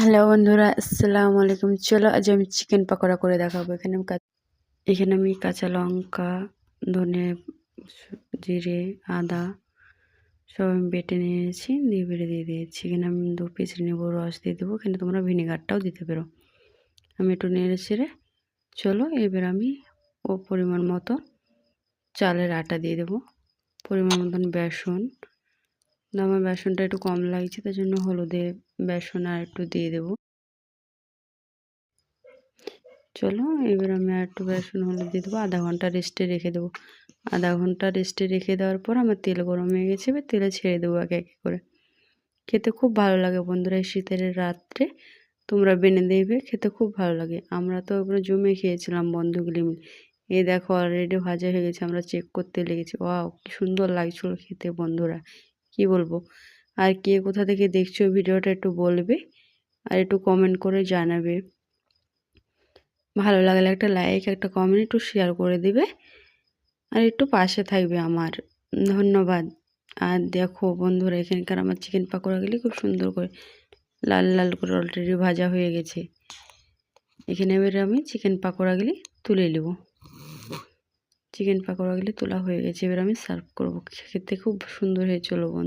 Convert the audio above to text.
Hello বন্ধুরা, আসসালামু আলাইকুম। চলো আজ আমি চিকেন পাকোড়া করে দেখাবো। এখানে আমি কাঁচা লঙ্কা, ধনে, জিরে, আদা সব আমি বেটে নিয়েছি, দিয়ে বেটে দিয়ে দিয়েছি। এখানে আমি 2 পিস নেবুর রস দিয়ে দেবো। এখানে তোমরা ভিনেগারটাও দিতে পারো। আমি একটু নেড়ে ছেড়ে চলো এবার আমি পরিমাণ মতো চালের আটা দিয়ে দেবো, পরিমাণ মতন বেসন। আমার বেসনটা একটু কম লাগছে, তার জন্য হলুদে বেসন আর একটু দিয়ে দেবো। চলো এবার আমি আর একটু বেসন হলুদ দিয়ে দেবো, আধা ঘন্টা রেস্টে রেখে দেবো। আধা ঘন্টা রেস্টে রেখে দেওয়ার পর আমার তেল গরম হয়ে গেছে, এবার তেলে ছেড়ে দেবো একে একে করে। খেতে খুব ভালো লাগে বন্ধুরা, এই শীতের রাত্রে তোমরা বেনে দেবে, খেতে খুব ভালো লাগে। আমরা তো এগুলো জমে খেয়েছিলাম বন্ধুগুলি মিলে। এই দেখো অলরেডি ভাজা হয়ে গেছে, আমরা চেক করতে লেগেছি। ওয়াও, কি সুন্দর লাগছিল খেতে বন্ধুরা, কি বলবো। আর কে কোথা থেকে দেখছো ভিডিওটা একটু বলবে, আর একটু কমেন্ট করে জানাবে। ভালো লাগলে একটা লাইক, একটা কমেন্ট, একটু শেয়ার করে দিবে, আর একটু পাশে থাকবে আমার। ধন্যবাদ। আর দেখো বন্ধুরা, এখানকার আমার চিকেন পাকোড়াগুলি খুব সুন্দর করে লাল লাল করে অলরেডি ভাজা হয়ে গেছে। এখানে এবারে আমি চিকেন পাকোড়াগুলি তুলে নেব। চিকেন পাকোড়াগুলি তোলা হয়ে গেছে, এবার আমি সার্ভ করব। খেতে খুব সুন্দর হয়েছিল বন্ধু।